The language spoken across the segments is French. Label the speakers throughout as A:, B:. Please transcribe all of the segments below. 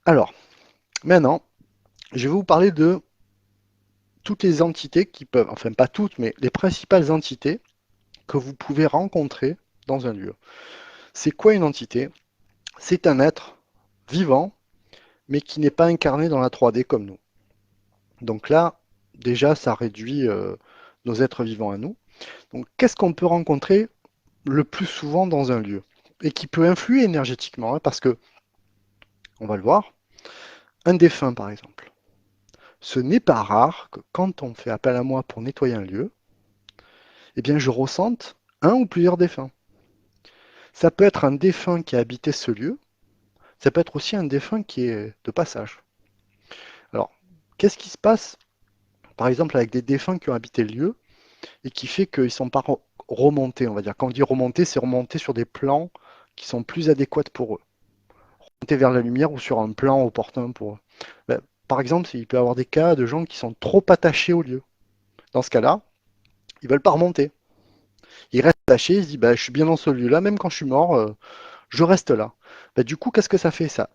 A: Alors, maintenant, je vais vous parler de toutes les entités qui peuvent, enfin pas toutes, mais les principales entités que vous pouvez rencontrer dans un lieu. C'est quoi une entité? C'est un être vivant, mais qui n'est pas incarné dans la 3D comme nous. Donc là, déjà, ça réduit nos êtres vivants à nous. Donc, qu'est-ce qu'on peut rencontrer le plus souvent dans un lieu? Et qui peut influer énergétiquement, hein, parce que, on va le voir, un défunt par exemple. Ce n'est pas rare que quand on fait appel à moi pour nettoyer un lieu, eh bien, je ressente un ou plusieurs défunts. Ça peut être un défunt qui a habité ce lieu, ça peut être aussi un défunt qui est de passage. Alors, qu'est-ce qui se passe, par exemple, avec des défunts qui ont habité le lieu et qui fait qu'ils ne sont pas remontés, on va dire. Quand on dit remonter, c'est remonter sur des plans qui sont plus adéquats pour eux. Remonter vers la lumière ou sur un plan opportun pour eux. Ben, par exemple, il peut y avoir des cas de gens qui sont trop attachés au lieu. Dans ce cas-là, ils ne veulent pas remonter. Ils restent attachés, ils se disent, ben, je suis bien dans ce lieu-là, même quand je suis mort, je reste là. Ben, du coup, qu'est-ce que ça fait ça?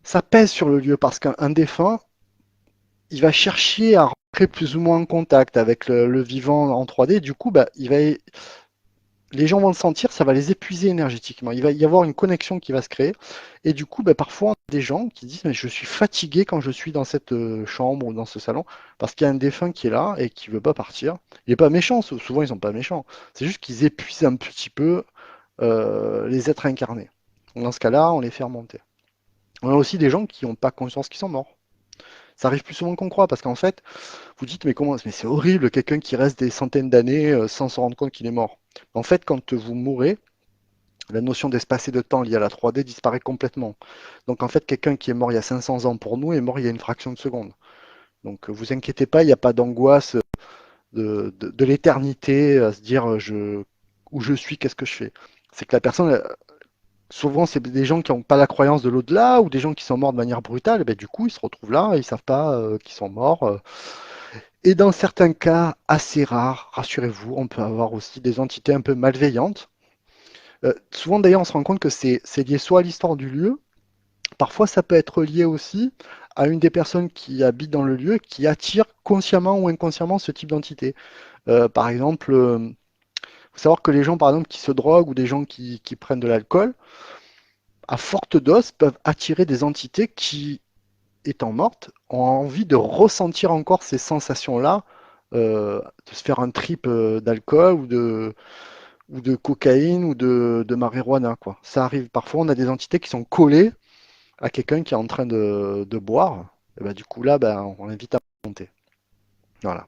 A: Ça pèse sur le lieu parce qu'un défunt, il va chercher à rentrer plus ou moins en contact avec le vivant en 3D. Du coup, bah, les gens vont le sentir, ça va les épuiser énergétiquement. Il va y avoir une connexion qui va se créer. Et du coup, bah, parfois, on a des gens qui disent, mais je suis fatigué quand je suis dans cette chambre ou dans ce salon, parce qu'il y a un défunt qui est là et qui veut pas partir. Il n'est pas méchant, souvent ils sont pas méchants. C'est juste qu'ils épuisent un petit peu les êtres incarnés. Donc, dans ce cas-là, on les fait remonter. On a aussi des gens qui n'ont pas conscience qu'ils sont morts. Ça arrive plus souvent qu'on croit, parce qu'en fait, vous dites, mais comment? Mais c'est horrible, quelqu'un qui reste des centaines d'années sans se rendre compte qu'il est mort. En fait, quand vous mourrez, la notion d'espace et de temps liée à la 3D disparaît complètement. Donc en fait, quelqu'un qui est mort il y a 500 ans pour nous est mort il y a une fraction de seconde. Donc vous inquiétez pas, il n'y a pas d'angoisse de l'éternité à se dire où je suis, qu'est-ce que je fais. C'est que la personne, souvent c'est des gens qui n'ont pas la croyance de l'au-delà ou des gens qui sont morts de manière brutale, et ben, du coup ils se retrouvent là, ils ne savent pas qu'ils sont morts. Et dans certains cas assez rares, rassurez-vous, on peut avoir aussi des entités un peu malveillantes. Souvent d'ailleurs, on se rend compte que c'est lié soit à l'histoire du lieu, parfois ça peut être lié aussi à une des personnes qui habitent dans le lieu qui attire consciemment ou inconsciemment ce type d'entité. Par exemple, faut savoir que les gens par exemple qui se droguent ou des gens qui prennent de l'alcool, à forte dose, peuvent attirer des entités qui, étant mortes, ont envie de ressentir encore ces sensations-là, de se faire un trip d'alcool ou de cocaïne ou de marijuana, quoi. Ça arrive parfois, on a des entités qui sont collées à quelqu'un qui est en train de boire. Et ben, du coup, là, ben, on l'invite à monter. Voilà.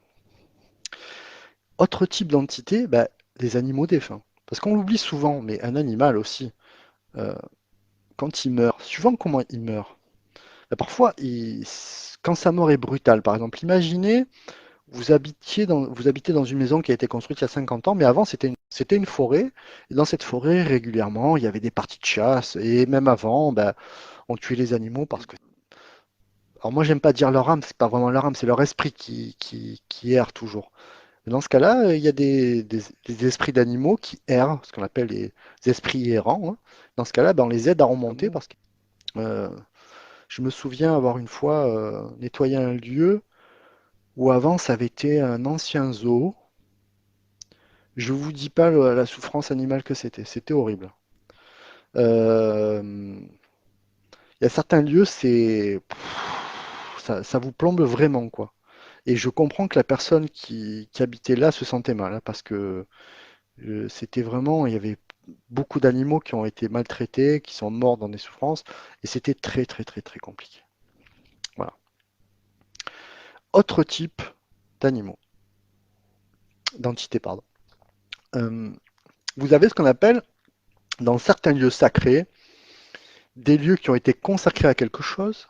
A: Autre type d'entité, ben, les animaux défunts. Parce qu'on l'oublie souvent, mais un animal aussi, euh, quand il meurt, suivant comment il meurt, ben, parfois, quand sa mort est brutale, par exemple, imaginez, vous habitez dans une maison qui a été construite il y a 50 ans, mais avant c'était une forêt. Et dans cette forêt, régulièrement, il y avait des parties de chasse. Et même avant, ben, on tuait les animaux parce que. Alors moi, j'aime pas dire leur âme, c'est pas vraiment leur âme, c'est leur esprit qui erre toujours. Et dans ce cas-là, il y a des esprits d'animaux qui errent, ce qu'on appelle les esprits errants, hein. Dans ce cas-là, ben, on les aide à remonter parce que euh, je me souviens avoir une fois nettoyé un lieu où avant ça avait été un ancien zoo. Je vous dis pas la souffrance animale que c'était. C'était horrible. Il y a certains lieux, ça vous plombe vraiment, quoi. Et je comprends que la personne qui habitait là se sentait mal, hein, parce que c'était vraiment, il y avait beaucoup d'animaux qui ont été maltraités, qui sont morts dans des souffrances, et c'était très, très, très, très compliqué. Voilà. Autre type d'animaux, d'entités, pardon. Euh, vous avez ce qu'on appelle, dans certains lieux sacrés, des lieux qui ont été consacrés à quelque chose,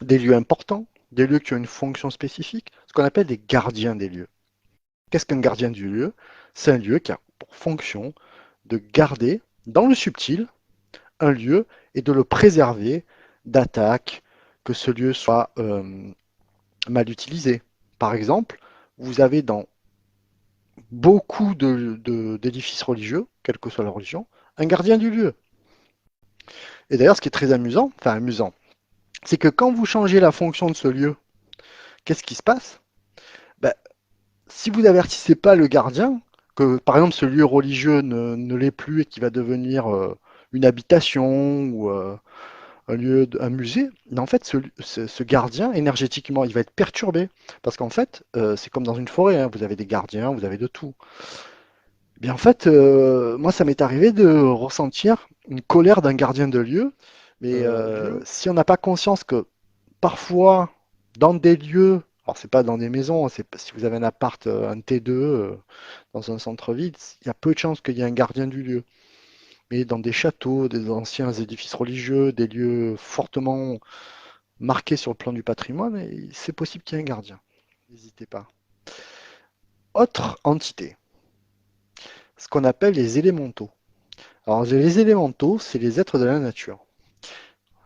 A: des lieux importants, des lieux qui ont une fonction spécifique, ce qu'on appelle des gardiens des lieux. Qu'est-ce qu'un gardien du lieu? C'est un lieu qui a pour fonction de garder dans le subtil un lieu et de le préserver d'attaques, que ce lieu soit mal utilisé. Par exemple, vous avez dans beaucoup d'édifices religieux, quelle que soit la religion, un gardien du lieu. Et d'ailleurs, ce qui est très amusant, enfin amusant, c'est que quand vous changez la fonction de ce lieu, qu'est-ce qui se passe? Ben, si vous n'avertissez pas le gardien, que par exemple ce lieu religieux ne l'est plus et qu'il va devenir une habitation ou un musée, mais en fait ce gardien énergétiquement il va être perturbé parce qu'en fait c'est comme dans une forêt, hein, vous avez des gardiens, vous avez de tout. Eh bien en fait, moi ça m'est arrivé de ressentir une colère d'un gardien de lieu, mais si on n'a pas conscience que parfois, dans des lieux, alors c'est pas dans des maisons, si vous avez un appart, un T2 dans un centre-ville, il y a peu de chances qu'il y ait un gardien du lieu. Mais dans des châteaux, des anciens édifices religieux, des lieux fortement marqués sur le plan du patrimoine, c'est possible qu'il y ait un gardien. N'hésitez pas. Autre entité, ce qu'on appelle les élémentaux. Alors les élémentaux, c'est les êtres de la nature.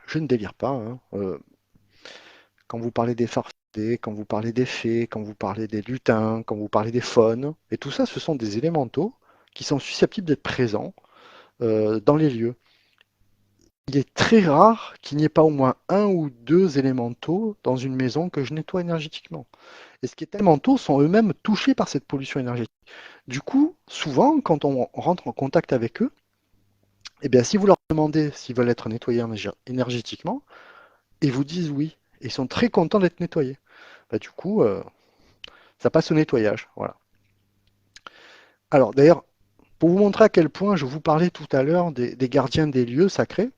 A: Je ne délire pas, hein. Quand vous parlez des farfadets, quand vous parlez des fées, quand vous parlez des lutins, quand vous parlez des faunes, et tout ça, ce sont des élémentaux qui sont susceptibles d'être présents dans les lieux. Il est très rare qu'il n'y ait pas au moins un ou deux élémentaux dans une maison que je nettoie énergétiquement. Et ce qui est élémentaux sont eux-mêmes touchés par cette pollution énergétique. Du coup, souvent, quand on rentre en contact avec eux, eh bien, si vous leur demandez s'ils veulent être nettoyés énergétiquement, ils vous disent oui. Ils sont très contents d'être nettoyés. Bah, du coup, ça passe au nettoyage. Voilà. Alors d'ailleurs, pour vous montrer à quel point je vous parlais tout à l'heure des gardiens des lieux sacrés,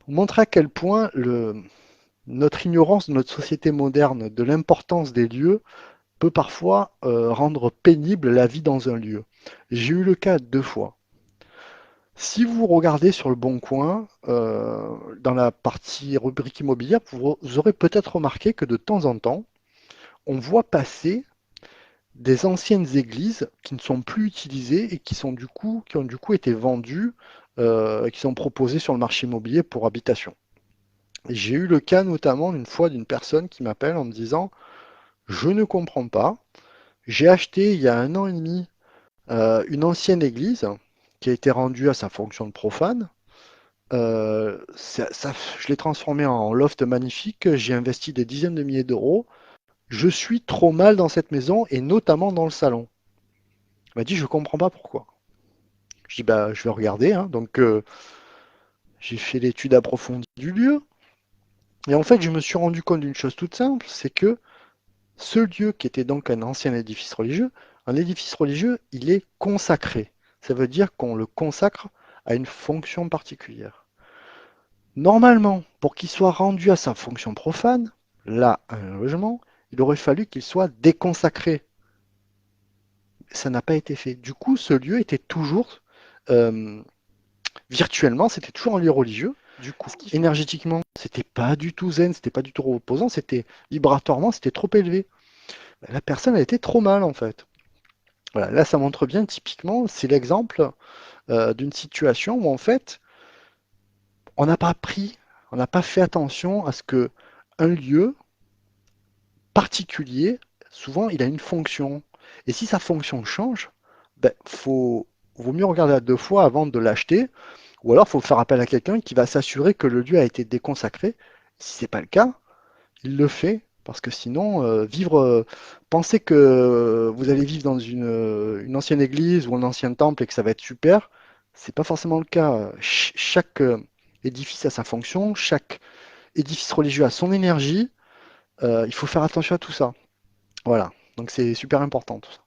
A: vous montrer à quel point notre ignorance de notre société moderne de l'importance des lieux peut parfois rendre pénible la vie dans un lieu. J'ai eu le cas 2 fois. Si vous regardez sur le Bon Coin, dans la partie rubrique immobilière, vous aurez peut-être remarqué que de temps en temps, on voit passer des anciennes églises qui ne sont plus utilisées et qui ont du coup été vendues, qui sont proposées sur le marché immobilier pour habitation. Et j'ai eu le cas notamment une fois d'une personne qui m'appelle en me disant, je ne comprends pas, j'ai acheté il y a 1 an et demi une ancienne église qui a été rendue à sa fonction de profane. Je l'ai transformée en loft magnifique, j'ai investi des dizaines de milliers d'euros. Je suis trop mal dans cette maison et notamment dans le salon. Il m'a dit, je comprends pas pourquoi. Je dis, bah, je vais regarder, hein. Donc, j'ai fait l'étude approfondie du lieu. Et en fait, je me suis rendu compte d'une chose toute simple, c'est que ce lieu, qui était donc un édifice religieux, il est consacré. Ça veut dire qu'on le consacre à une fonction particulière. Normalement, pour qu'il soit rendu à sa fonction profane, là, un logement, il aurait fallu qu'il soit déconsacré. Ça n'a pas été fait. Du coup, ce lieu était toujours euh, virtuellement, c'était toujours un lieu religieux. Du coup, énergétiquement, c'était pas du tout zen, c'était pas du tout reposant, c'était vibratoirement, c'était trop élevé. La personne a été trop mal en fait. Voilà, là, ça montre bien typiquement, c'est l'exemple d'une situation où en fait, on n'a pas pris, on n'a pas fait attention à ce que un lieu particulier, souvent, il a une fonction. Et si sa fonction change, ben, vaut mieux regarder à 2 fois avant de l'acheter. Ou alors, il faut faire appel à quelqu'un qui va s'assurer que le lieu a été déconsacré. Si c'est pas le cas, il le fait. Parce que sinon, penser que vous allez vivre dans une ancienne église ou un ancien temple et que ça va être super, c'est pas forcément le cas. Chaque édifice a sa fonction, chaque édifice religieux a son énergie. Il faut faire attention à tout ça. Voilà. Donc c'est super important tout ça.